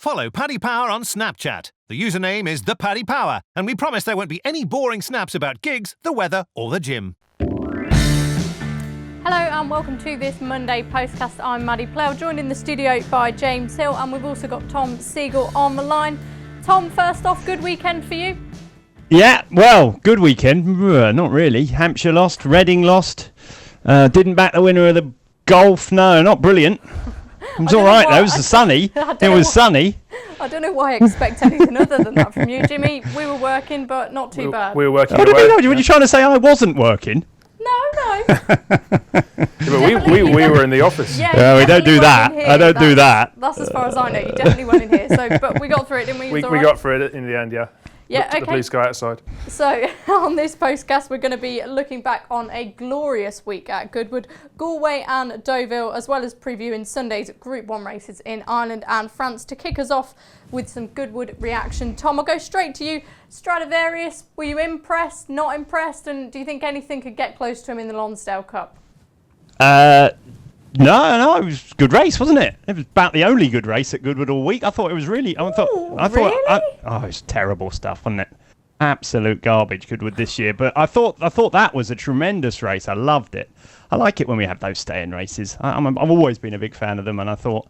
Follow Paddy Power on Snapchat. The username is the Paddy Power, and we promise there won't be any boring snaps about gigs, the weather, or the gym. Hello and welcome to this Monday Postcast. I'm Maddie Plough, joined in the studio by James Hill, and we've also got Tom Siegel on the line. Tom, first off, good weekend for you? Yeah, well, good weekend. Not really. Hampshire lost, Reading lost. Didn't back the winner of the golf. No, not brilliant. It was all right though. It was sunny. Sunny. I don't know why I expect anything other than that from you, Jimmy. We were working, but not too bad. We were working. What do you mean? Were you trying to say I wasn't working? No. Yeah, but we were in the office. Yeah, we don't do that. I don't do that. That's as far as I know. You definitely went in here. So, but we got through it, didn't we? We got through it in the end, yeah. Yeah, okay. The blue sky outside. So on this podcast, we're going to be looking back on a glorious week at Goodwood, Galway and Deauville, as well as previewing Sunday's Group 1 races in Ireland and France. To kick us off with some Goodwood reaction, Tom, I'll go straight to you. Stradivarius, were you impressed, not impressed, and do you think anything could get close to him in the Lonsdale Cup? No, it was a good race, wasn't it? It was about the only good race at Goodwood all week. I thought it was really. It was terrible stuff, wasn't it? Absolute garbage, Goodwood this year. But I thought that was a tremendous race. I loved it. I like it when we have those stay-in races. I've always been a big fan of them, and I thought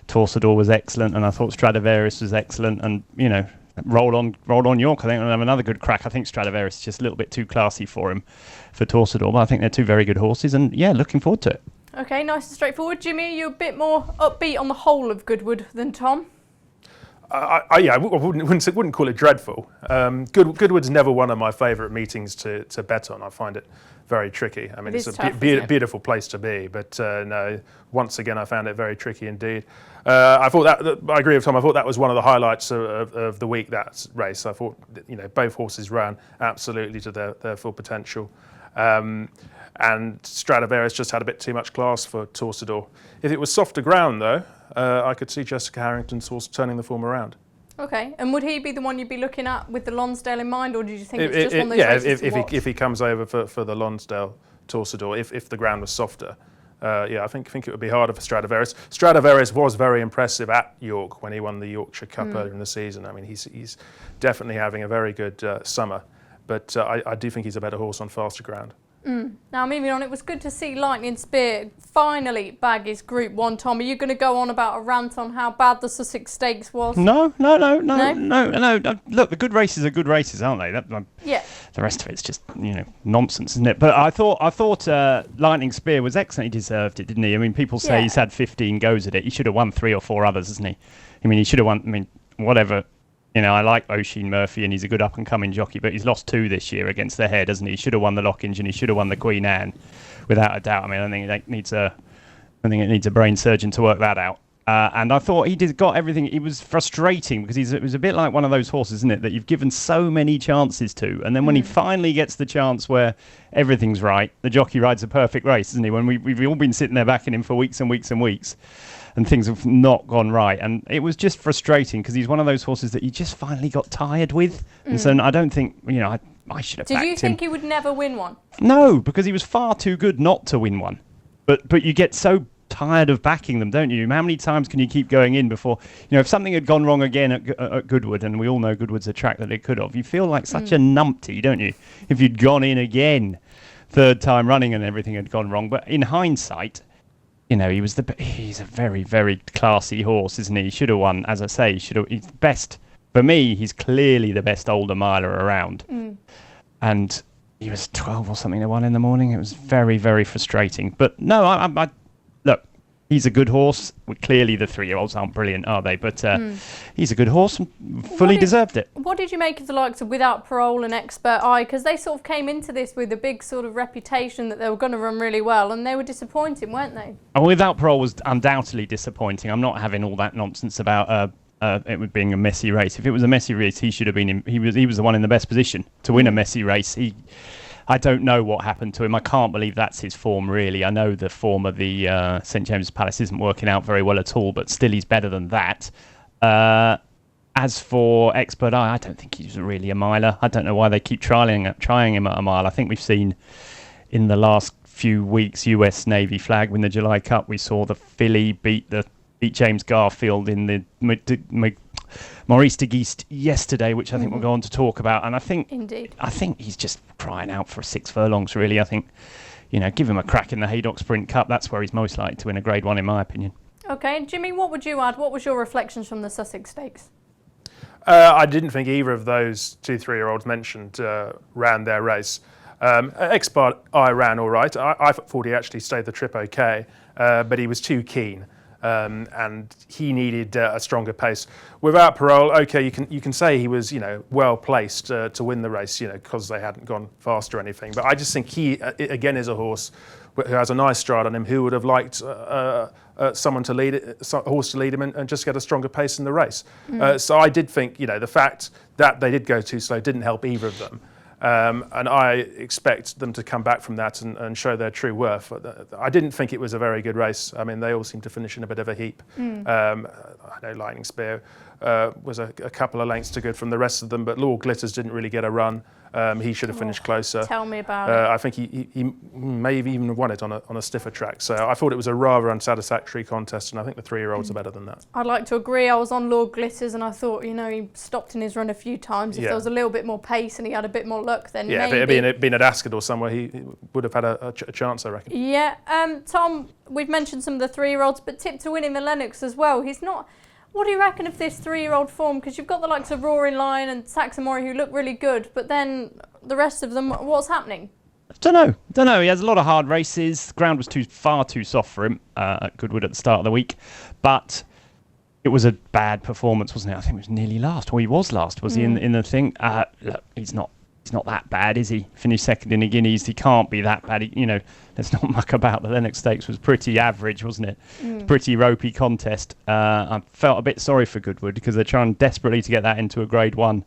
Torsador was excellent, and I thought Stradivarius was excellent, and Roll on York. I think we'll have another good crack. I think Stradivarius is just a little bit too classy for Torsador, but I think they're two very good horses, and yeah, looking forward to it. Okay, nice and straightforward. Jimmy, are you a bit more upbeat on the whole of Goodwood than Tom? I wouldn't call it dreadful. Goodwood's never one of my favourite meetings to bet on. I find it very tricky. I mean, it's a beautiful place to be, but no, once again, I found it very tricky indeed. I agree with Tom. I thought that was one of the highlights of the week, that race. I thought, both horses ran absolutely to their full potential. And Stradivarius just had a bit too much class for Torsador. If it was softer ground, though, I could see Jessica Harrington's horse turning the form around. Okay, and would he be the one you'd be looking at with the Lonsdale in mind, or do you think it's just one of those races to watch? If he comes over for the Lonsdale Torsador, if the ground was softer, I think it would be harder for Stradivarius. Stradivarius was very impressive at York when he won the Yorkshire Cup earlier in the season. I mean, he's definitely having a very good summer, but I do think he's a better horse on faster ground. Now, moving on, it was good to see Lightning Spear finally bag his Group 1. Tom, are you going to go on about a rant on how bad the Sussex Stakes was? No. Look, the good races are good races, aren't they? Yeah. The rest of it's just, nonsense, isn't it? But I thought Lightning Spear was excellent. He deserved it, didn't he? I mean, people say he's had 15 goes at it. He should have won 3 or 4 others, hasn't he? I mean, he should have won, whatever. I like Oisin Murphy, and he's a good up-and-coming jockey, but he's lost 2 this year against the Head, hasn't he? He should have won the Lockinge, and he should have won the Queen Anne, without a doubt. I mean, I think it needs a brain surgeon to work that out. And I thought he got everything. It was frustrating because it was a bit like one of those horses, isn't it, that you've given so many chances to, and then when he finally gets the chance where everything's right, the jockey rides a perfect race, isn't he? When we've all been sitting there backing him for weeks and weeks and weeks, and things have not gone right. And it was just frustrating because he's one of those horses that you just finally got tired with. And so I don't think, I should have backed him. Did you think he would never win one? No, because he was far too good not to win one. But you get so tired of backing them, don't you? How many times can you keep going in before, if something had gone wrong again at Goodwood, and we all know Goodwood's a track that it could have, you feel like such a numpty, don't you? If you'd gone in again, 3rd time running and everything had gone wrong. But in hindsight, he's a very, very classy horse, isn't he? He should have won, as I say. He's best. For me, he's clearly the best older miler around. And he was 12 or something to 1 in the morning. It was very, very frustrating. But no, I look, he's a good horse. Clearly, the 3-year-olds aren't brilliant, are they? But he's a good horse and fully deserved it. What did you make of the likes of Without Parole and Expert Eye? Because they sort of came into this with a big sort of reputation that they were going to run really well, and they were disappointing, weren't they? And Without Parole was undoubtedly disappointing. I'm not having all that nonsense about it being a messy race. If it was a messy race, he should have been. He was the one in the best position to win a messy race. I don't know what happened to him. I can't believe that's his form, really. I know the form of the St James's Palace isn't working out very well at all, but still he's better than that. As for Expert Eye, I don't think he's really a miler. I don't know why they keep trying him at a mile. I think we've seen in the last few weeks US Navy Flag win the July Cup. We saw the filly beat the beat James Garfield in the Maurice de Geest yesterday, which I think we'll go on to talk about. And I think he's just crying out for 6 furlongs, really. I think, give him a crack in the Haydock Sprint Cup. That's where he's most likely to win a Grade 1, in my opinion. Okay, Jimmy, what would you add? What was your reflections from the Sussex Stakes? I didn't think either of those 2-3-year-olds mentioned ran their race. Expert I ran all right. I thought he actually stayed the trip okay, but he was too keen. And he needed a stronger pace. Without Parole, okay, you can say he was, well placed to win the race, because they hadn't gone fast or anything. But I just think he, again, is a horse who has a nice stride on him, who would have liked someone to lead it, a horse to lead him and just get a stronger pace in the race. So I did think, the fact that they did go too slow didn't help either of them. And I expect them to come back from that and show their true worth. I didn't think it was a very good race. I mean, they all seem to finish in a bit of a heap. I know Lightning Spear was a couple of lengths too good from the rest of them, but Lord Glitters didn't really get a run. He should have finished closer. Tell me about it. I think he may have even won it on a stiffer track. So I thought it was a rather unsatisfactory contest, and I think the 3-year-olds are better than that. I'd like to agree. I was on Lord Glitters, and I thought, he stopped in his run a few times. If there was a little bit more pace and he had a bit more luck, then maybe. If it had been at Ascot or somewhere, he would have had a chance, I reckon. Yeah. Tom, we've mentioned some of the 3-year-olds, but tipped to win in the Lennox as well. He's not. What do you reckon of this 3-year-old form? Because you've got the likes of Roaring Lion and Saxon Mori who look really good, but then the rest of them, what's happening? Don't know. He has a lot of hard races. The ground was far too soft for him at Goodwood at the start of the week, but it was a bad performance, wasn't it? I think it was nearly last, or he was last, was he in the thing? Look, he's not that bad, is he? Finished second in the Guineas. He can't be that bad. Let's not muck about. The Lennox Stakes was pretty average, wasn't it? Pretty ropey contest. I felt a bit sorry for Goodwood because they're trying desperately to get that into a Grade 1,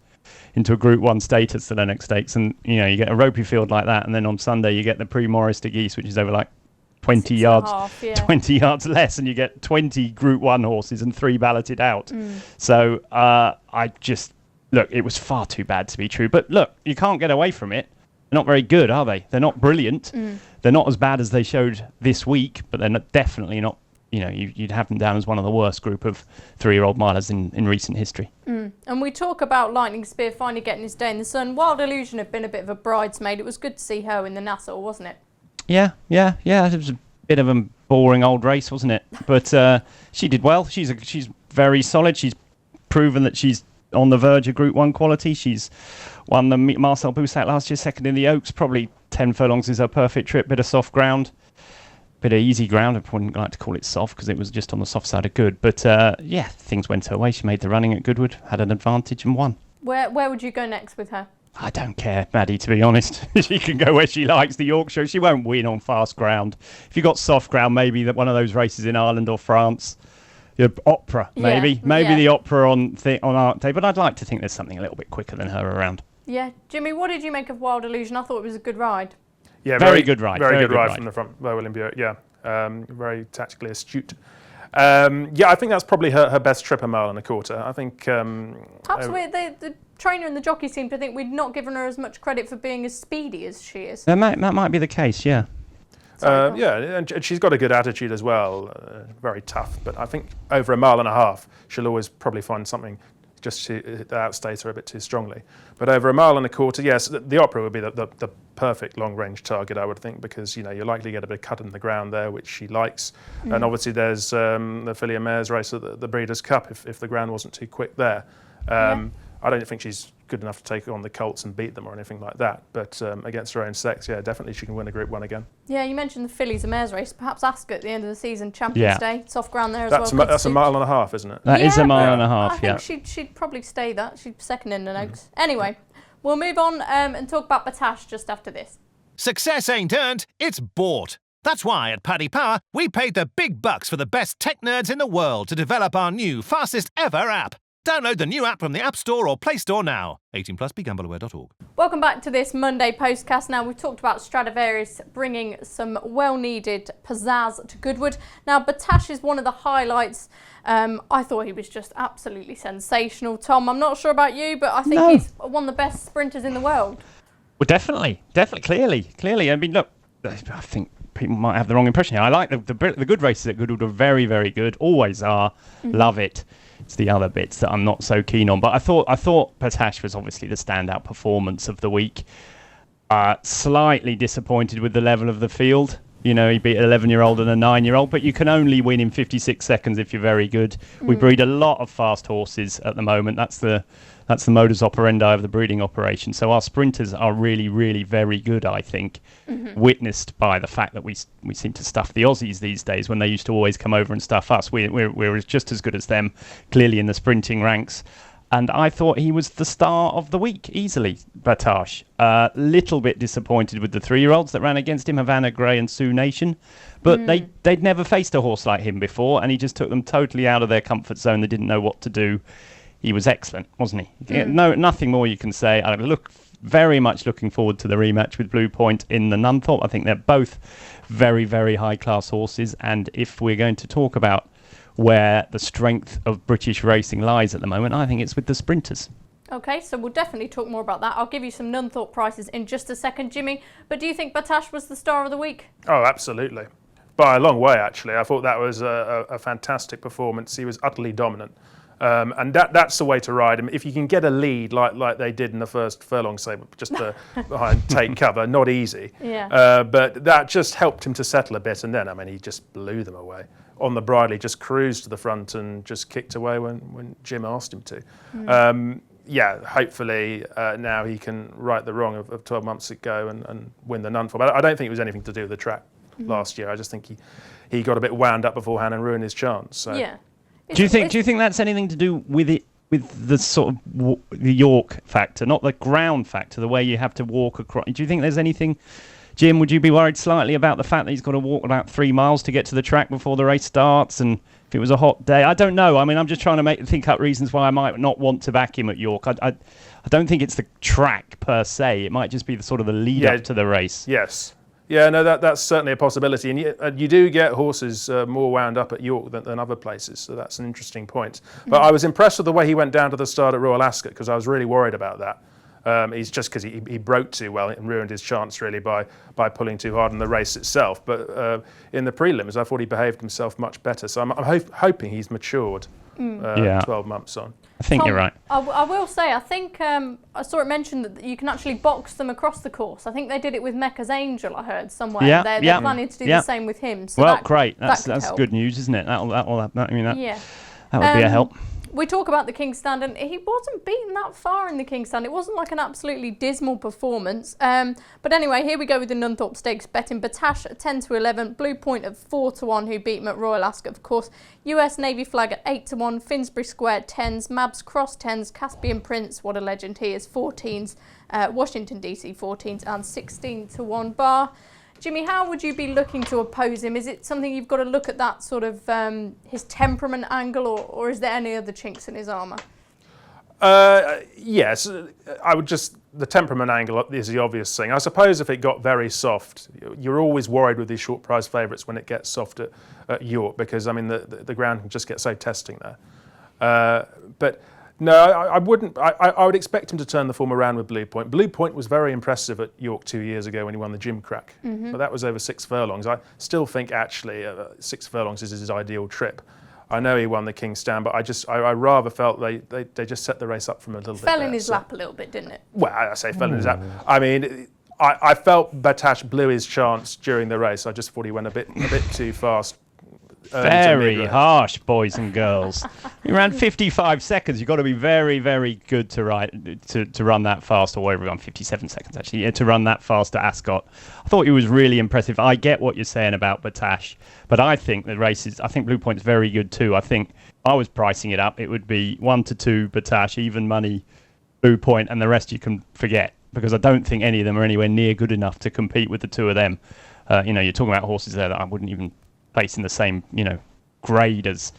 into a Group 1 status, the Lennox Stakes. And, you get a ropey field like that. And then on Sunday, you get the pre-Maurice de Geest, which is over like 20 yards, 20 yards less, and you get 20 Group 1 horses and 3 balloted out. So look, it was far too bad to be true. But look, you can't get away from it. They're not very good, are they? They're not brilliant. They're not as bad as they showed this week, but they're definitely not, you'd have them down as one of the worst group of 3-year-old milers in recent history. And we talk about Lightning Spear finally getting his day in the sun. Wild Illusion had been a bit of a bridesmaid. It was good to see her in the Nassau, wasn't it? Yeah. It was a bit of a boring old race, wasn't it? But she did well. She's very solid. She's proven that she's on the verge of Group 1 quality. She's won the Marcel Boussac last year, second in the Oaks. Probably 10 furlongs is her perfect trip. Bit of soft ground, bit of easy ground. I wouldn't like to call it soft because it was just on the soft side of good. But things went her way. She made the running at Goodwood, had an advantage and won. Where would you go next with her? I don't care, Maddie, to be honest. She can go where she likes. The Yorkshire, she won't win on fast ground. If you've got soft ground, maybe one of those races in Ireland or France. Opera, maybe the Opera on Art Day, but I'd like to think there's something a little bit quicker than her around. Yeah, Jimmy, what did you make of Wild Illusion? I thought it was a good ride. Yeah, very good ride. Very good ride from the front by William Buick. Yeah, very tactically astute. I think that's probably her best trip, a mile and a quarter. I think perhaps the trainer and the jockey seem to think we'd not given her as much credit for being as speedy as she is. That might be the case. Yeah. And she's got a good attitude as well, very tough. But I think over a mile and a half, she'll always probably find something just to outstate her a bit too strongly. But over a mile and a quarter, yes, the Opera would be the perfect long-range target, I would think, because you're likely to get a bit of cut in the ground there, which she likes. And obviously there's the Filly and Mares race at the Breeders' Cup if the ground wasn't too quick there. I don't think she's good enough to take on the Colts and beat them or anything like that. But against her own sex, definitely she can win a Group 1 again. Yeah, you mentioned the Fillies and Mares race. Perhaps Ascot at the end of the season, Champions Day, soft ground there as well. That's a mile and a half, isn't it? That is a mile and a half, I think she'd probably stay that. She's second in the Oaks. Anyway, we'll move on and talk about Batash just after this. Success ain't earned, it's bought. That's why at Paddy Power, we paid the big bucks for the best tech nerds in the world to develop our new fastest ever app. Download the new app from the App Store or Play Store now. 18+, begambleaware.org. Welcome back to this Monday Postcast. Now, we've talked about Stradivarius bringing some well-needed pizzazz to Goodwood. Now, Batash is one of the highlights. I thought he was just absolutely sensational. Tom, I'm not sure about you, but I think he's one of the best sprinters in the world. Well, definitely, clearly. I mean, look, I think people might have the wrong impression here. I like the good races at Goodwood are very, very good. Always are. Love it. It's the other bits that I'm not so keen on. But I thought Potash was obviously the standout performance of the week. Slightly disappointed with the level of the field. He beat an 11-year-old and a 9-year-old, but you can only win in 56 seconds if you're very good. We breed a lot of fast horses at the moment. That's the modus operandi of the breeding operation. So our sprinters are really, really very good, I think, witnessed by the fact that we seem to stuff the Aussies these days when they used to always come over and stuff us. We're just as good as them, clearly in the sprinting ranks. And I thought he was the star of the week, easily, Batash. Little bit disappointed with the 3-year-olds that ran against him, Havana Grey and Sioux Nation. But they'd never faced a horse like him before, and he just took them totally out of their comfort zone. They didn't know what to do. He was excellent, wasn't he? No, nothing more you can say. I very much looking forward to the rematch with Blue Point in the Nunthorpe. I think they're both very, very high-class horses. And if we're going to talk about where the strength of British racing lies at the moment, I think it's with the sprinters. Okay, so we'll definitely talk more about that. I'll give you some Nunthorpe prices in just a second, Jimmy. But do you think Batash was the star of the week? Oh, absolutely. By a long way, actually. I thought that was a fantastic performance. He was utterly dominant. And that's the way to ride him. If you can get a lead like they did in the first furlong, say, just behind take cover, not easy. Yeah. But that just helped him to settle a bit. And then, he just blew them away. On the bridle, he just cruised to the front and just kicked away when Jim asked him to. Hopefully now he can right the wrong of 12 months ago and win the Nunthorpe. But I don't think it was anything to do with the track last year. I just think he got a bit wound up beforehand and ruined his chance. So. Yeah. Do you think that's anything to do with it, with the sort of the York factor, not the ground factor, the way you have to walk across? Do you think there's anything, Jim? Would you be worried slightly about the fact that he's got to walk about 3 miles to get to the track before the race starts? And if it was a hot day, I don't know. I'm just trying to think up reasons why I might not want to back him at York. I don't think it's the track per se. It might just be the sort of the lead up to the race. Yes. Yeah, no, that's certainly a possibility. And you do get horses more wound up at York than other places, so that's an interesting point. But I was impressed with the way he went down to the start at Royal Ascot, because I was really worried about that. He's just because he broke too well and ruined his chance really by pulling too hard in the race itself. But in the prelims, I thought he behaved himself much better. So I'm hoping he's matured 12 months on. I think Tom, you're right. I will say, I think I saw it mentioned that you can actually box them across the course. I think they did it with Mecca's Angel, I heard somewhere. They're planning to do the same with him. So great. That's good news, isn't it? That would be a help. We talk about the King's Stand, and he wasn't beaten that far in the King's Stand. It wasn't like an absolutely dismal performance. But anyway, here we go with the Nunthorpe Stakes betting. Batash at 10-11, Blue Point at 4-1, who beat him at Royal Ascot, of course. US Navy Flag at 8-1, Finsbury Square 10s, Mabs Cross 10s, Caspian Prince, what a legend he is, 14s, Washington DC 14s, and 16-1 bar. Jimmy, how would you be looking to oppose him? Is it something you've got to look at that sort of his temperament angle, or is there any other chinks in his armour? Yes, I would the temperament angle is the obvious thing. I suppose if it got very soft, you're always worried with these short prize favourites when it gets soft at York, because the ground can just get so testing there. But no, I wouldn't. I would expect him to turn the form around with Blue Point. Blue Point was very impressive at York 2 years ago when he won the Jim Crack, but that was over 6 furlongs. I still think actually 6 furlongs is his ideal trip. I know he won the King's Stand, but I rather felt they just set the race up from a little bit. Fell in his lap a little bit, didn't it? Well, I say fell in his lap. I felt Batash blew his chance during the race. I just thought he went a bit too fast. Very harsh, boys and girls. He ran 55 seconds. You've got to be very, very good to run that fast, or whatever, 57 seconds actually, to run that fast at Ascot. I thought he was really impressive. I get what you're saying about Batash, but I think the races, I think Blue Point's very good too. I think I was pricing it up. It would be 1-2 Batash, even money Blue Point, and the rest you can forget, because I don't think any of them are anywhere near good enough to compete with the two of them. You're talking about horses there that I wouldn't even place in the same, grade as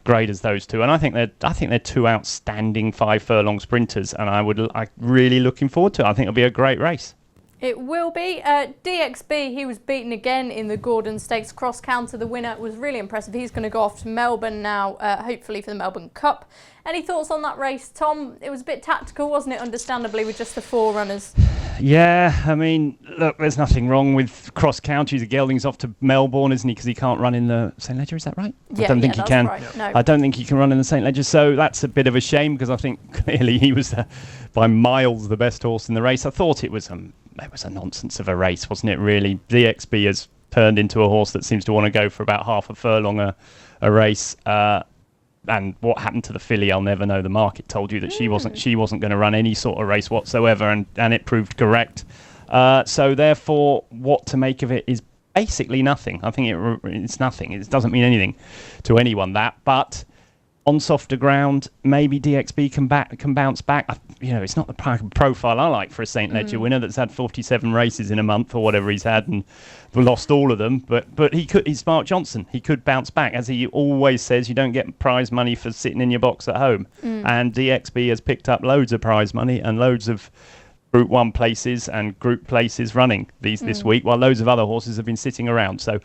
those two, and I think they're two outstanding 5 furlong sprinters, and I'm really looking forward to it. I think it'll be a great race. It will be. DXB, he was beaten again in the Gordon Stakes Cross Counter. The winner was really impressive. He's going to go off to Melbourne now, hopefully for the Melbourne Cup. Any thoughts on that race, Tom? It was a bit tactical, wasn't it, understandably, with just the 4 runners? Yeah, I mean, look, there's nothing wrong with cross country. The gelding's off to Melbourne, isn't he? Because he can't run in the St. Ledger, is that right? Yeah, I don't think he can. Right. No. I don't think he can run in the St. Ledger, so that's a bit of a shame because I think clearly he was by miles the best horse in the race. I thought it was a nonsense of a race, wasn't it, really? DXB has turned into a horse that seems to want to go for about half a furlong a race. And what happened to the filly, I'll never know. The market told you that she wasn't going to run any sort of race whatsoever, and it proved correct. So therefore, what to make of it is basically nothing. I think it's nothing. It doesn't mean anything to anyone, but on softer ground, maybe DXB can bounce back. It's not the profile I like for a St. Ledger winner that's had 47 races in a month or whatever he's had and lost all of them. But he's Mark Johnson. He could bounce back. As he always says, you don't get prize money for sitting in your box at home. And DXB has picked up loads of prize money and loads of Group 1 places and Group places running this week, while loads of other horses have been sitting around. So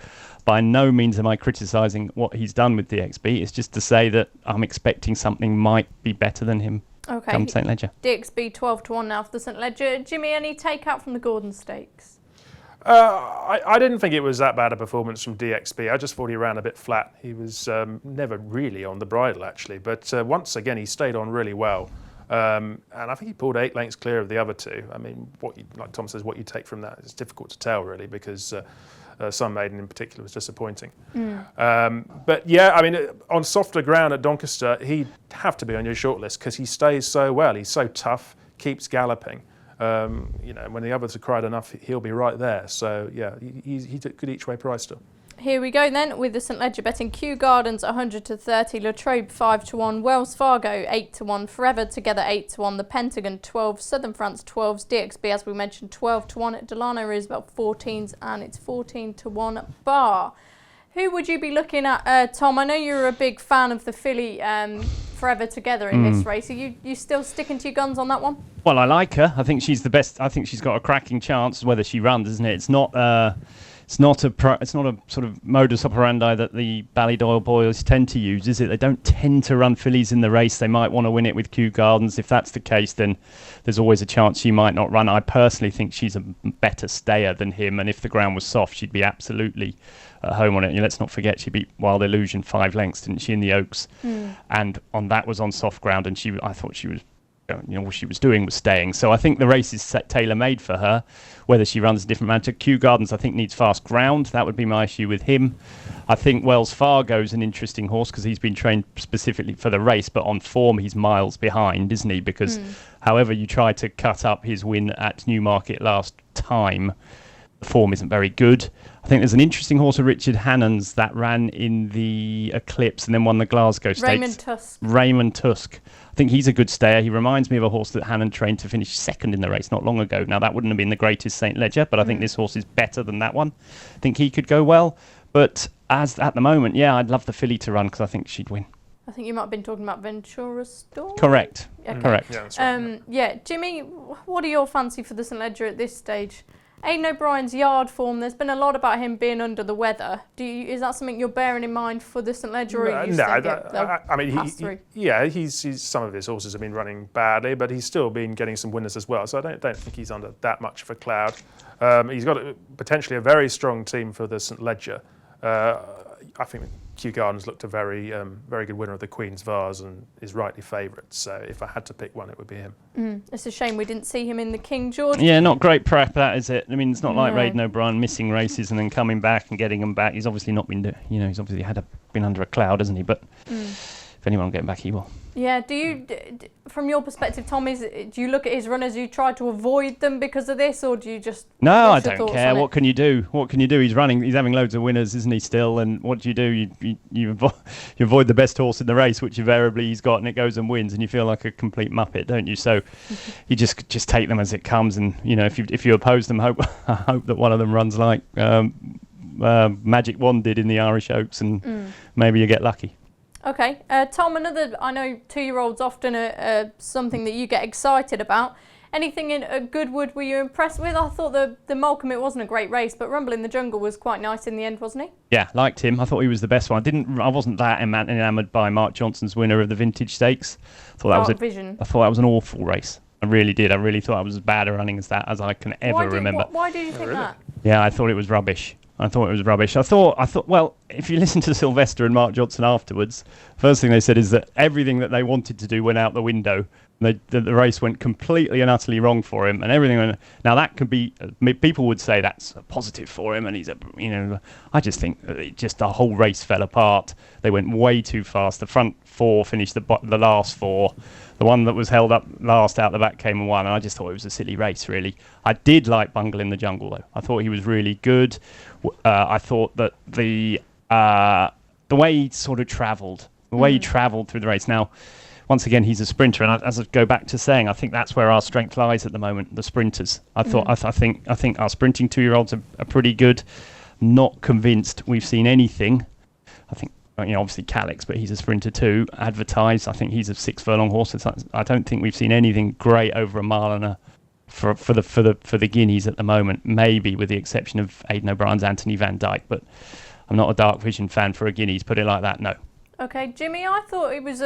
by no means am I criticising what he's done with DXB. It's just to say that I'm expecting something might be better than him come St. Ledger. DXB 12-1 now for the St. Ledger. Jimmy, any takeout from the Gordon Stakes? I didn't think it was that bad a performance from DXB. I just thought he ran a bit flat. He was never really on the bridle, actually. But once again, he stayed on really well. And I think he pulled 8 lengths clear of the other 2. I mean, like Tom says, what you take from that is difficult to tell, really, because Sun Maiden in particular was disappointing. But yeah, I mean, on softer ground at Doncaster, he'd have to be on your shortlist because he stays so well. He's so tough, keeps galloping. When the others have cried enough, he'll be right there. So yeah, he's a good each way price still. Here we go then with the St. Ledger betting. Kew Gardens 100-30, La Trobe 5-1, Wells Fargo 8-1, Forever Together 8-1, The Pentagon 12, Southern France 12s, DXB as we mentioned 12-1, Delano Roosevelt 14s, and it's 14-1 Bar. Who would you be looking at, Tom? I know you're a big fan of the filly Forever Together in this race. Are you still sticking to your guns on that one? Well, I like her. I think she's the best. I think she's got a cracking chance whether she runs, isn't it? It's not a sort of modus operandi that the Ballydoyle boys tend to use, is it? They don't tend to run fillies in the race. They might want to win it with Kew Gardens. If that's the case, then there's always a chance she might not run. I personally think she's a better stayer than him, and if the ground was soft, she'd be absolutely at home on it. And let's not forget she beat Wild Illusion 5 lengths, didn't she, in the Oaks? And that was on soft ground, and I thought she was. What she was doing was staying. So I think the race is tailor-made for her, whether she runs a different manager. Kew Gardens, I think, needs fast ground. That would be my issue with him. I think Wells Fargo's an interesting horse because he's been trained specifically for the race, but on form he's miles behind, isn't he? Because however you try to cut up his win at Newmarket last time, the form isn't very good. I think there's an interesting horse of Richard Hannon's that ran in the Eclipse and then won the Glasgow Stakes. Raymond Tusk. I think he's a good stayer. He reminds me of a horse that Hannon trained to finish second in the race not long ago. Now, that wouldn't have been the greatest St. Ledger, but I think this horse is better than that one. I think he could go well. But as at the moment, yeah, I'd love the filly to run because I think she'd win. I think you might have been talking about Ventura Storm. Correct. Okay. Correct. Yeah, that's right. Yeah, Jimmy, what are your fancy for the St. Ledger at this stage? Aidan O'Brien's yard form, there's been a lot about him being under the weather. Is that something you're bearing in mind for the St. Ledger? He's some of his horses have been running badly, but he's still been getting some winners as well. So I don't think he's under that much of a cloud. He's got potentially a very strong team for the St. Ledger. I think Kew Gardens looked a very good winner of the Queen's Vase and is rightly favourite. So if I had to pick one, it would be him. It's a shame we didn't see him in the King George. Yeah, not great prep, that is it. I mean, it's not like Aidan O'Brien missing races and then coming back and getting them back. He's obviously not been, he's obviously been under a cloud, hasn't he? But if anyone will get him back, he will. Yeah, do you, from your perspective, Tom, do you look at his runners, you try to avoid them because of this, or do you just... No, I don't care. What can you do? He's running, he's having loads of winners, isn't he, still? And what do? You avoid the best horse in the race, which invariably he's got, and it goes and wins, and you feel like a complete muppet, don't you? So you just take them as it comes, and, if you oppose them, hope that one of them runs like Magic Wand did in the Irish Oaks, and maybe you get lucky. Okay, Tom, I know 2-year-olds often are something that you get excited about. Anything in Goodwood were you impressed with? I thought the Malcolm, it wasn't a great race, but Rumble in the Jungle was quite nice in the end, wasn't he? Yeah, liked him. I thought he was the best one. I wasn't that enamoured by Mark Johnson's winner of the Vintage Stakes. I thought that was an awful race. I really did. I really thought it was as bad a running as I can ever remember. Why did you think that? Yeah, I thought it was rubbish. I thought, well, if you listen to Sylvester and Mark Johnson afterwards, first thing they said is that everything that they wanted to do went out the window. The race went completely and utterly wrong for him, and everything went. Now that could be, people would say that's a positive for him, and I just think the whole race fell apart. They went way too fast. The front four finished the last four. The one that was held up last out the back came and won, and I just thought it was a silly race, really. I did like Bungle in the Jungle, though. I thought he was really good. I thought that the way he sort of travelled, through the race. Now, once again, he's a sprinter, and as I go back to saying, I think that's where our strength lies at the moment, the sprinters. I think our sprinting 2-year-olds are pretty good. Not convinced we've seen anything. I think, obviously Calix, but he's a sprinter too. Advertised, I think he's a 6 furlong horse. I don't think we've seen anything great over a mile and for the Guineas at the moment. Maybe with the exception of Aidan O'Brien's Anthony Van Dyke, but I'm not a Dark Vision fan for a Guineas. Put it like that, no. Okay, Jimmy, I thought it was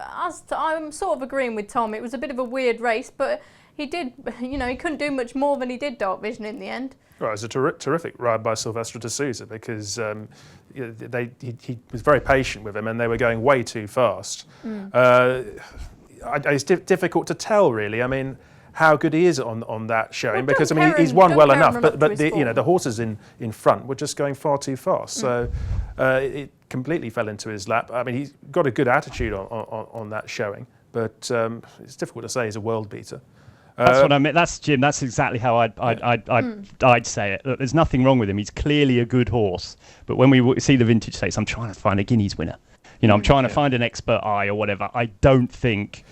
I'm sort of agreeing with Tom. It was a bit of a weird race, but he did, he couldn't do much more than he did Dark Vision in the end. Well, it was a terrific ride by Sylvester de Sousa because he was very patient with him, and they were going way too fast. It's difficult to tell, really. I mean, how good he is on that showing, because he's won well enough, but the horses in front were just going far too fast. So it completely fell into his lap. I mean, he's got a good attitude on that showing, but it's difficult to say he's a world beater. That's what I meant. That's Jim. That's exactly how I'd say it. Look, there's nothing wrong with him. He's clearly a good horse. But when we see the Vintage Stakes, I'm trying to find a Guineas winner. I'm trying to find an expert eye or whatever. I don't think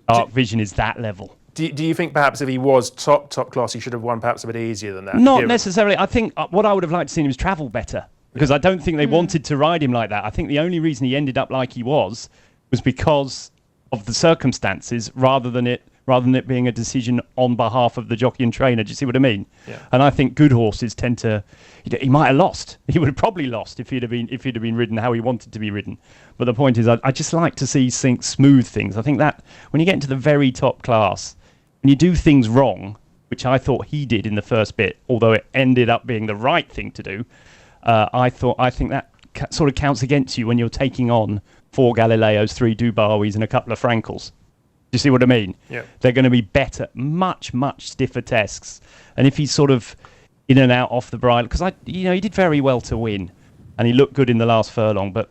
Dark Vision is that level. Do you think perhaps if he was top class, he should have won perhaps a bit easier than that? Not necessarily. I think what I would have liked to see him is travel better, because I don't think they wanted to ride him like that. I think the only reason he ended up like he was because of the circumstances, rather than it being a decision on behalf of the jockey and trainer. Do you see what I mean? Yeah. And I think good horses tend to. He might have lost. He would have probably lost if he'd have been ridden how he wanted to be ridden. But the point is, I just like to see smooth things. I think that when you get into the very top class, when you do things wrong, which I thought he did in the first bit, although it ended up being the right thing to do, I think that sort of counts against you when you're taking on 4 Galileos, 3 Dubawis, and a couple of Frankels. Do you see what I mean? Yeah. They're going to be better, much, much stiffer tests. And if he's sort of in and out off the bridle, because he did very well to win, and he looked good in the last furlong. But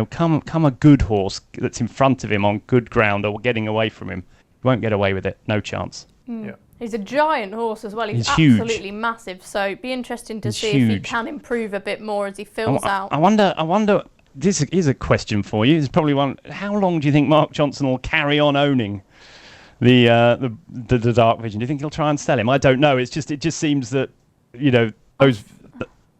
come a good horse that's in front of him on good ground or getting away from him, he won't get away with it. No chance. Yeah. He's a giant horse as well. He's absolutely huge. Massive. So it'd be interesting to see if he can improve a bit more as he fills out. I wonder. This is a question for you. It's probably one. How long do you think Mark Johnson will carry on owning the Dark Vision? Do you think he'll try and sell him? I don't know. It just seems that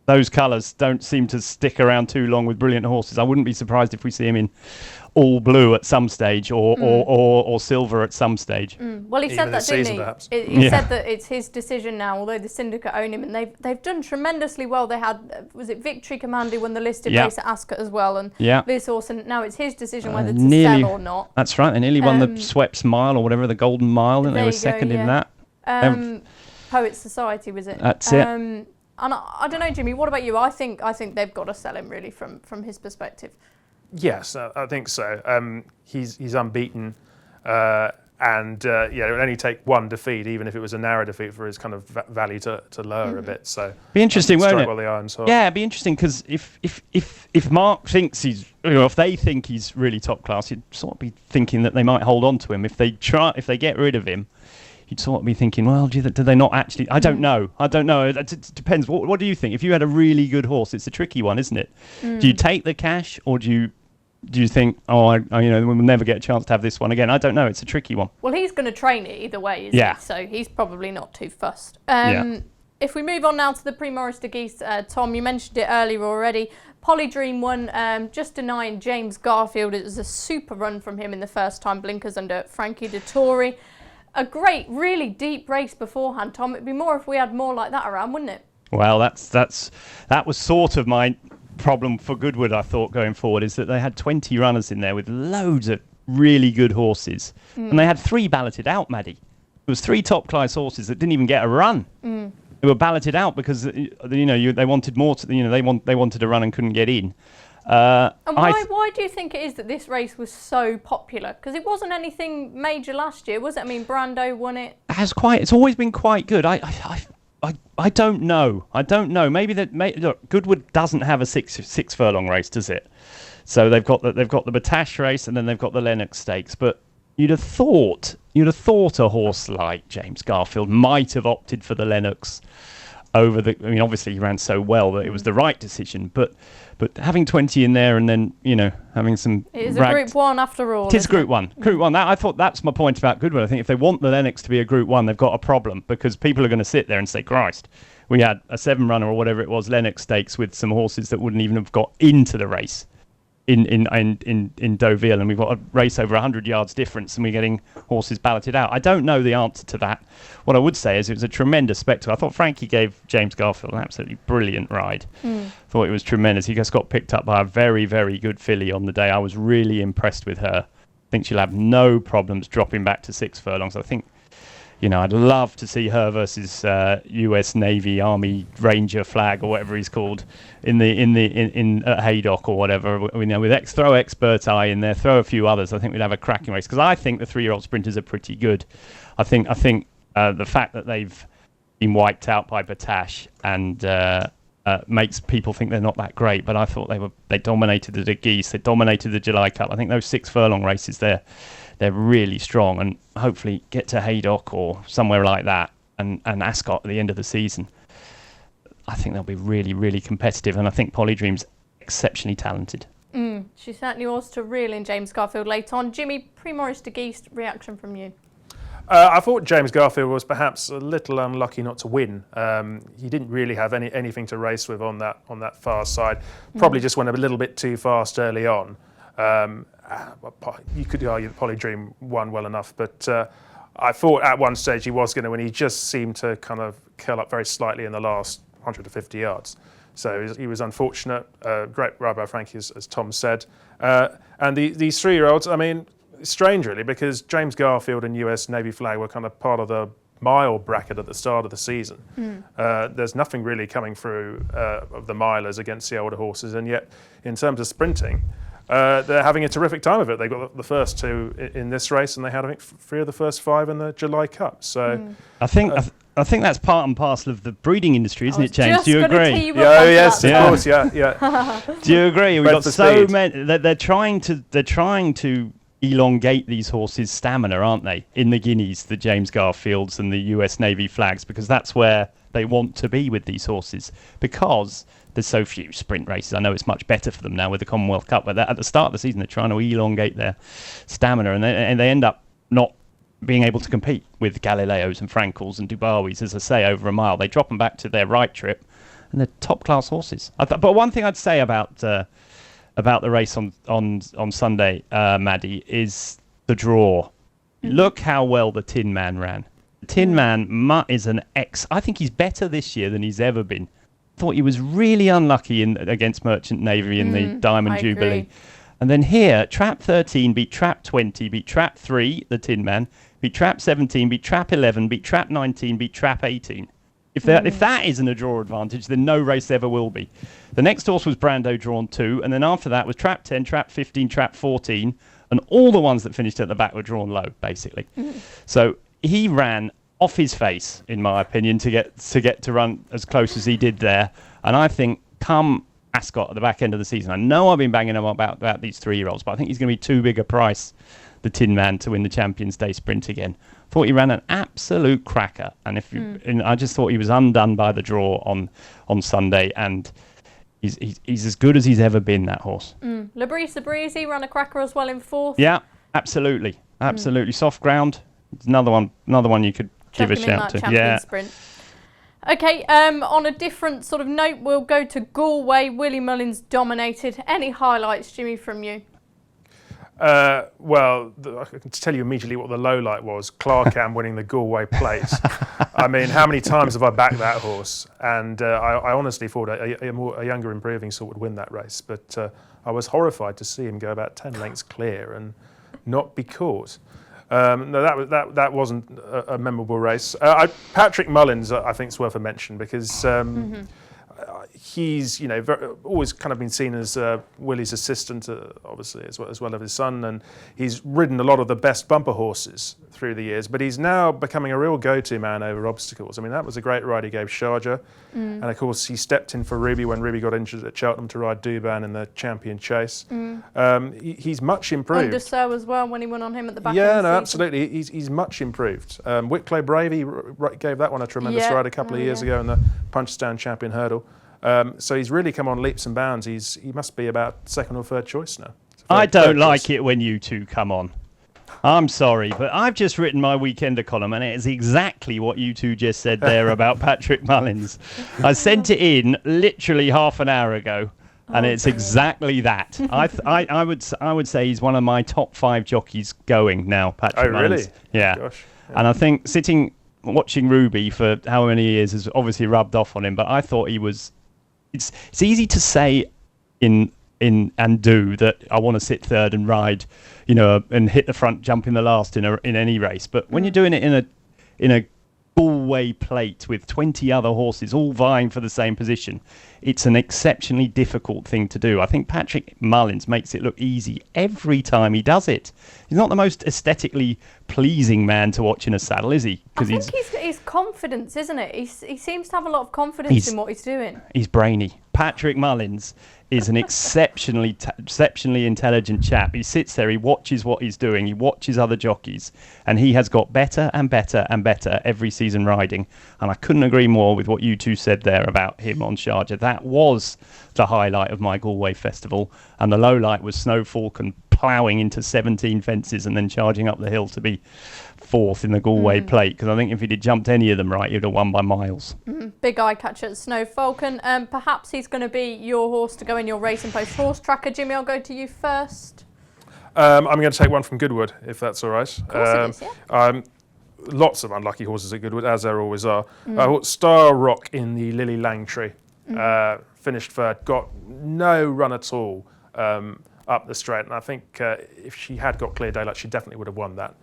those colours don't seem to stick around too long with brilliant horses. I wouldn't be surprised if we see him in all blue at some stage or silver at some stage. Well, he said that, didn't he? He said that it's his decision now, although the syndicate own him, and they've done tremendously well. They had, was it Victory Command who won the listed race at Ascot as well, and this horse, and now it's his decision whether to sell or not. That's right. They nearly won the Sweps Mile or whatever, the Golden Mile, and they were second in that. Poets Society, was it? That's it. And I don't know, Jimmy, what about you? I think they've got to sell him, really, from his perspective. Yes, I think so. He's unbeaten, and it would only take one defeat, even if it was a narrow defeat, for his kind of value to lower a bit. So be interesting, won't it? Well, the iron's hot. Yeah, it'd be interesting, because if Mark thinks he's, if they think he's really top class, you'd sort of be thinking that they might hold on to him. If they get rid of him, you'd sort of be thinking, well, do they not actually? I don't know. It depends. What do you think? If you had a really good horse, it's a tricky one, isn't it? Do you take the cash, or do you think, we'll never get a chance to have this one again? I don't know. It's a tricky one. Well, he's going to train it either way, isn't he? So he's probably not too fussed. If we move on now to the Prix Maurice de Guise, Tom, you mentioned it earlier already. Polydream won, just denying James Garfield. It was a super run from him in the first time blinkers under Frankie Dettori. a great, really deep race beforehand, Tom. It'd be more if we had more like that around, wouldn't it? Well, that was sort of my problem for Goodwood, I thought, going forward, is that they had 20 runners in there with loads of really good horses. And they had 3 balloted out, Maddie. There was 3 top-class horses that didn't even get a run. They were balloted out because they wanted more. They wanted a run and couldn't get in. And why do you think it is that this race was so popular? Because it wasn't anything major last year, was it? I mean, Brando won it. It's always been quite good. I don't know. Maybe look, Goodwood doesn't have a six furlong race, does it? So they've got the Batash race and then they've got the Lennox Stakes. But you'd have thought a horse like James Garfield might have opted for the Lennox over the. I mean, obviously he ran so well that it was the right decision. But having 20 in there and then having some. It is a Group 1 after all. It is Group 1. Group 1. I thought that's my point about Goodwood. I think if they want the Lennox to be a Group 1, they've got a problem because people are going to sit there and say, "Christ, we had a 7 runner or whatever it was Lennox Stakes with some horses that wouldn't even have got into the race." In Deauville, and we've got a race over 100 yards difference, and we're getting horses balloted out. I don't know the answer to that. What I would say is it was a tremendous spectacle. I thought Frankie gave James Garfield an absolutely brilliant ride. Thought it was tremendous. He just got picked up by a very, very good filly on the day. I was really impressed with her. I think she'll have no problems dropping back to 6 furlongs. I think, I'd love to see her versus U.S. Navy Army Ranger flag or whatever he's called in at Haydock or whatever. With throw Expert Eye in there, throw a few others. I think we'd have a cracking race because I think the 3-year-old sprinters are pretty good. I think the fact that they've been wiped out by Batash and makes people think they're not that great. But I thought they dominated the Geese, they dominated the July Cup. I think those 6 furlong races they're really strong, and hopefully get to Haydock or somewhere like that and Ascot at the end of the season. I think they'll be really, really competitive, and I think Polly Dream's exceptionally talented. She certainly was to reel in James Garfield late on. Jimmy, Pre-Maurice de Geest, reaction from you? I thought James Garfield was perhaps a little unlucky not to win. He didn't really have anything to race with on that far side. Probably just went a little bit too fast early on. You could argue that Polly Dream won well enough, but I thought at one stage he was going to win. He just seemed to kind of curl up very slightly in the last 150 yards. So he was unfortunate. Great ride by Frankie, as Tom said. And these 3-year-olds, I mean, it's strange really, because James Garfield and US Navy flag were kind of part of the mile bracket at the start of the season. There's nothing really coming through of the milers against the older horses, and yet in terms of sprinting, they're having a terrific time of it. They got the first 2 in this race, and they had, I think, 3 of the first 5 in the July Cup. So I think that's part and parcel of the breeding industry, isn't it, James? Do you agree? Yes, of course. Yeah. Do you agree? We've got so many. They're trying to elongate these horses' stamina, aren't they? In the Guineas, the James Garfields and the US Navy flags, because that's where they want to be with these horses, because there's so few sprint races. I know it's much better for them now with the Commonwealth Cup, but at the start of the season they're trying to elongate their stamina, and they end up not being able to compete with Galileos and Frankels and Dubawis, as I say, over a mile. They drop them back to their right trip, and they're top-class horses. But one thing I'd say about the race on Sunday, Maddie, is the draw. Look how well the Tin Man ran. The Tin Man is I think he's better this year than he's ever been. Thought he was really unlucky against Merchant Navy in the Diamond Jubilee. Agree. And then here, Trap 13 beat Trap 20, beat Trap 3, the Tin Man, beat Trap 17, beat Trap 11, beat Trap 19, beat Trap 18. If that isn't a draw advantage, then no race ever will be. The next horse was Brando drawn 2, and then after that was Trap 10, Trap 15, Trap 14, and all the ones that finished at the back were drawn low, basically. So he ran off his face, in my opinion, to get to run as close as he did there. And I think come Ascot at the back end of the season, I know I've been banging him about these 3-year-olds, but I think he's going to be too big a price, the Tin Man, to win the Champions Day sprint again. Thought he ran an absolute cracker, and and I just thought he was undone by the draw on Sunday, and he's as good as he's ever been, that horse. Labrise, he ran a cracker as well in 4th. Yeah, absolutely. Soft ground. It's another one you could give a shout to. Yeah. Sprint. Okay, on a different sort of note, we'll go to Galway. Willie Mullins dominated. Any highlights, Jimmy, from you? Well, I can tell you immediately what the low light was. Clarkham winning the Galway Plate. I mean, how many times have I backed that horse? And I honestly thought a younger, improving sort would win that race. But I was horrified to see him go about 10 lengths clear and not be caught. No, that wasn't a memorable race. Patrick Mullins, I think, is worth a mention because he's always kind of been seen as Willie's assistant, obviously as well as his son, and he's ridden a lot of the best bumper horses through the years. But he's now becoming a real go-to man over obstacles. I mean, that was a great ride he gave Sharjah, and of course he stepped in for Ruby when Ruby got injured at Cheltenham to ride Douban in the Champion Chase. He's much improved. Under Sir as well when he went on him at the back. Yeah, no, absolutely. He's much improved. Wicklow Bravey gave that one a tremendous ride a couple of years ago in the Punchestown Champion Hurdle. So he's really come on leaps and bounds. He must be about second or third choice now. I don't like it when you two come on. I'm sorry, but I've just written my Weekender column, and it is exactly what you two just said there about Patrick Mullins. I sent it in literally half an hour ago, and it's exactly that. I would say he's one of my top 5 jockeys going now, Patrick Mullins. Really? Yeah. Gosh. And I think watching Ruby for how many years has obviously rubbed off on him, but I thought he was... It's easy to say in and do that I want to sit third and ride, and hit the front, jump in the last in any race. But when you're doing it in a Galway Plate with 20 other horses all vying for the same position, it's an exceptionally difficult thing to do. I think Patrick Mullins makes it look easy every time he does it. He's not the most aesthetically pleasing man to watch in a saddle, is he? I think his confidence, isn't it? He seems to have a lot of confidence in what he's doing. He's brainy. Patrick Mullins is an exceptionally intelligent chap. He sits there, he watches what he's doing, he watches other jockeys, and he has got better and better and better every season riding. And I couldn't agree more with what you two said there about him on Sharjah. That was the highlight of my Galway festival, and the low light was Snow Falcon ploughing into 17 fences and then charging up the hill to be fourth in the Galway Plate, because I think if he'd have jumped any of them right, he'd have won by miles. Big eye catcher at Snow Falcon. Perhaps he's going to be your horse to go in your Racing Post horse tracker. Jimmy, I'll go to you first. I'm going to take one from Goodwood, if that's all right. Of course it is, yeah. Lots of unlucky horses at Goodwood, as there always are. Star Rock in the Lily Langtree finished third, got no run at all up the straight, and I think if she had got clear daylight, she definitely would have won that.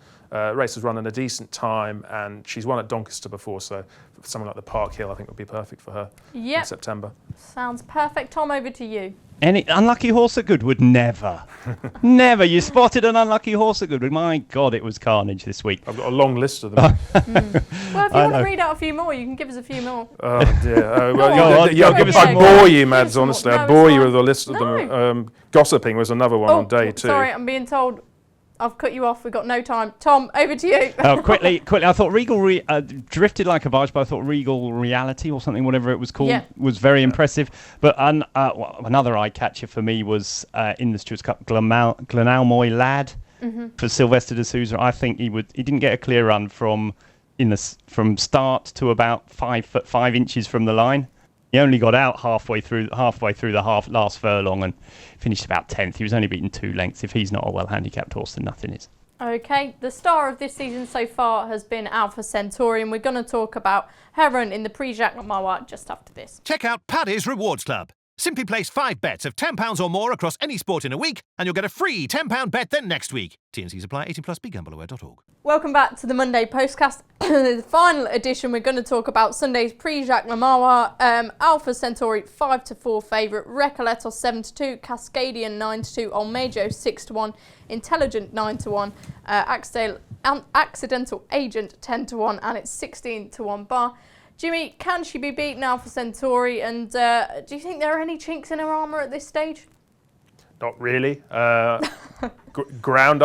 Race was run in a decent time, and she's won at Doncaster before, so something like the Park Hill I think would be perfect for her in September. Sounds perfect. Tom, over to you. Any unlucky horse at Goodwood? Never. Never. You spotted an unlucky horse at Goodwood. My God, it was carnage this week. I've got a long list of them. Well, if you want to read out a few more, you can give us a few more. Oh, dear. I'd bore you, Mads, honestly. I'd bore you with a list of them. Gossiping was another one on day 2. Sorry, I'm being told I've cut you off. We've got no time. Tom, over to you. Quickly. I thought Regal drifted like a barge, but I thought Regal Reality or something, whatever it was called, was very impressive. But another eye catcher for me was in the Stewards Cup, Glenalmoy Lad for Sylvester de Souza. I think he didn't get a clear run from start to about 5 inches from the line. He only got out halfway through the last furlong and finished about 10th. He was only beaten 2 lengths. If he's not a well-handicapped horse, then nothing is. Okay, the star of this season so far has been Alpha Centauri, and we're going to talk about Heron in the Prix-Jacques Lemoyne just after this. Check out Paddy's Rewards Club. Simply place 5 bets of £10 or more across any sport in a week, and you'll get a free £10 bet then next week. T&Cs apply. 18+. BeGambleAware.org. Welcome back to the Monday Postcast. The final edition, we're going to talk about Sunday's Prix-Jacques Lemoyne. Alpha Centauri 5-4 favourite, Recoleto 7-2, Cascadian 9-2, Olmejo 6-1, Intelligent 9-1, Accidental Agent 10-1, and it's 16-1 bar. Jimmy, can she be beaten, Alpha Centauri? And do you think there are any chinks in her armour at this stage? Not really. Ground,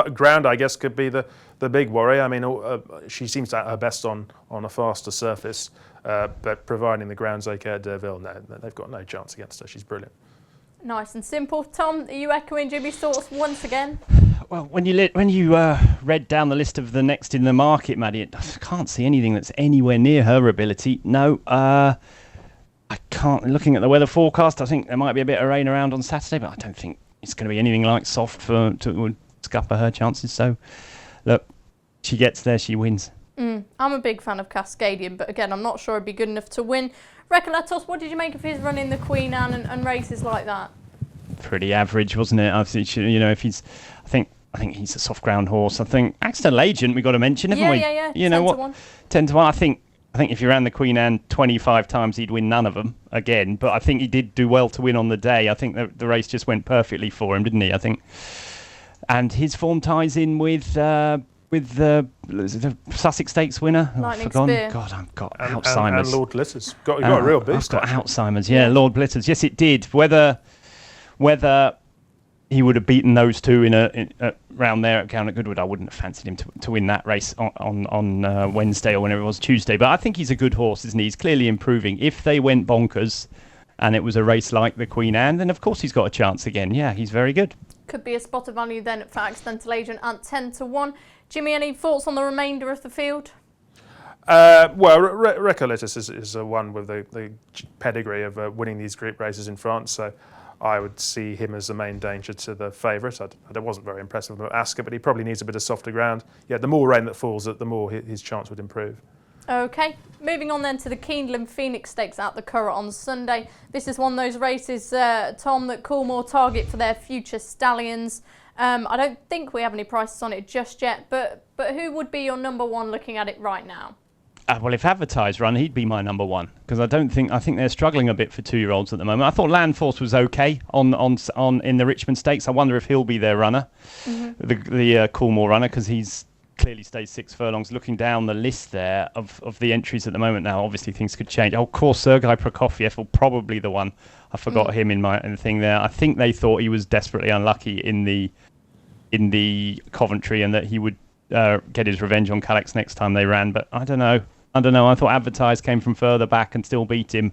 I guess, could be the big worry. I mean, she seems to at her best on a faster surface, but providing the ground's okay at Deauville, no, they've got no chance against her. She's brilliant. Nice and simple. Tom, are you echoing Jimmy's thoughts once again? Well, when you read down the list of the next in the market, Maddie, I can't see anything that's anywhere near her ability. No, I can't. Looking at the weather forecast, I think there might be a bit of rain around on Saturday, but I don't think it's going to be anything like soft to scupper her chances. So, look, she gets there, she wins. I'm a big fan of Cascadian, but again, I'm not sure it'd be good enough to win. Recoletos, what did you make of his run in the Queen Anne and races like that? Pretty average, wasn't it? I think, if he's, I think he's a soft ground horse. I think Accidental Agent we got to mention, haven't we? Yeah. You know what? 10 to 1. I think if you ran the Queen Anne 25 times, he'd win none of them again. But I think he did do well to win on the day. I think the race just went perfectly for him, didn't he? I think, and his form ties in with the Sussex Stakes winner. Lightning Spear. God, I've got Alzheimer's. And Lord Blitter's got a real boost. I've got Alzheimer's. Yeah, Lord Blitter's. Yes, it did. Whether he would have beaten those two in round there at Goodwood, I wouldn't have fancied him to win that race on Wednesday or whenever it was, Tuesday. But I think he's a good horse, isn't he? He's clearly improving. If they went bonkers and it was a race like the Queen Anne, then of course he's got a chance again. Yeah, he's very good. Could be a spot of value then for Accidental Agent at 10 to 1. Jimmy, any thoughts on the remainder of the field? Recoletos is one with the pedigree of winning these group races in France, so I would see him as the main danger to the favourite. I wasn't very impressed with him at Ascot, but he probably needs a bit of softer ground. Yeah, the more rain that falls, the more his chance would improve. Okay, moving on then to the Keeneland Phoenix Stakes at the Curragh on Sunday. This is one of those races, Tom, that Coolmore target for their future stallions. I don't think we have any prices on it just yet, but who would be your number one looking at it right now? Well, if advertised run, he'd be my number one, because I think they're struggling a bit for 2-year-olds at the moment. I thought Landforce was okay on in the Richmond Stakes. I wonder if he'll be their runner, the Coolmore runner, because he's clearly stays 6 furlongs. Looking down the list there of the entries at the moment now, obviously things could change. Oh, of course, Sergei Prokofiev will probably the one. I forgot him in the thing there. I think they thought he was desperately unlucky in the Coventry and that he would get his revenge on Calix next time they ran. But I don't know. I thought Advertised came from further back and still beat him.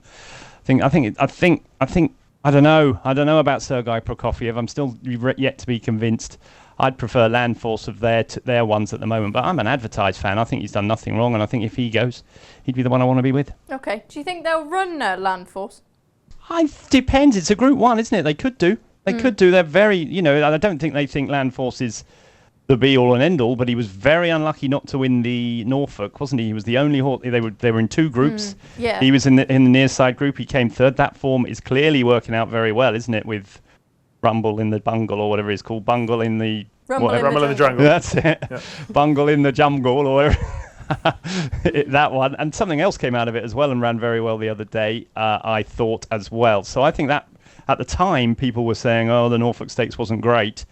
I don't know. I don't know about Sergei Prokofiev. I'm still yet to be convinced. I'd prefer Landforce of their ones at the moment, but I'm an Advertised fan. I think he's done nothing wrong, and I think if he goes, he'd be the one I want to be with. Okay. Do you think they'll run Landforce? Depends. It's a Group 1, isn't it? They could do. They're very, I don't think they think Landforce is the be-all and end-all, but he was very unlucky not to win the Norfolk, wasn't he? He was the only horse. They were in 2 groups. Yeah. He was in the near side group. He came third. That form is clearly working out very well, isn't it? With Rumble in the Bungle or whatever it's called. Bungle in the... Rumble in the Jungle. That's it. Yeah. Bungle in the Jungle or whatever. That one. And something else came out of it as well and ran very well the other day, I thought as well. So I think that at the time people were saying, oh, the Norfolk Stakes wasn't great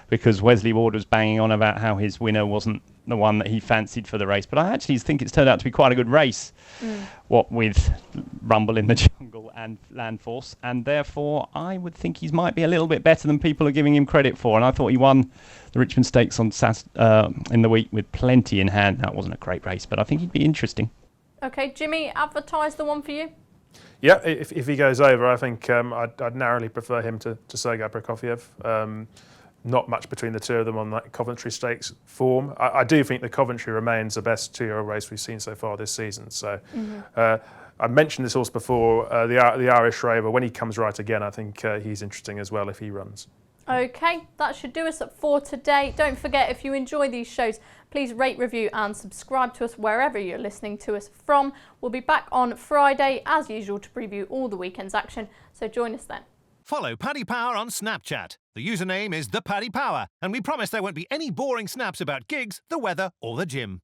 because Wesley Ward was banging on about how his winner wasn't the one that he fancied for the race. But I actually think it's turned out to be quite a good race, what with Rumble in the Jungle and Landforce. And therefore, I would think he might be a little bit better than people are giving him credit for. And I thought he won the Richmond Stakes on in the week with plenty in hand. That wasn't a great race, but I think he'd be interesting. Okay, Jimmy, Advertise the one for you? Yeah, if he goes over, I think I'd narrowly prefer him to Sergei Prokofiev. Not much between the two of them on that Coventry Stakes form. I do think the Coventry remains the best 2-year-old race we've seen so far this season. So I mentioned this horse before, the Irish Rover. When he comes right again, I think he's interesting as well if he runs. Okay, that should do us for today. Don't forget, if you enjoy these shows, please rate, review and subscribe to us wherever you're listening to us from. We'll be back on Friday, as usual, to preview all the weekend's action, so join us then. Follow Paddy Power on Snapchat. The username is ThePaddyPower, and we promise there won't be any boring snaps about gigs, the weather or the gym.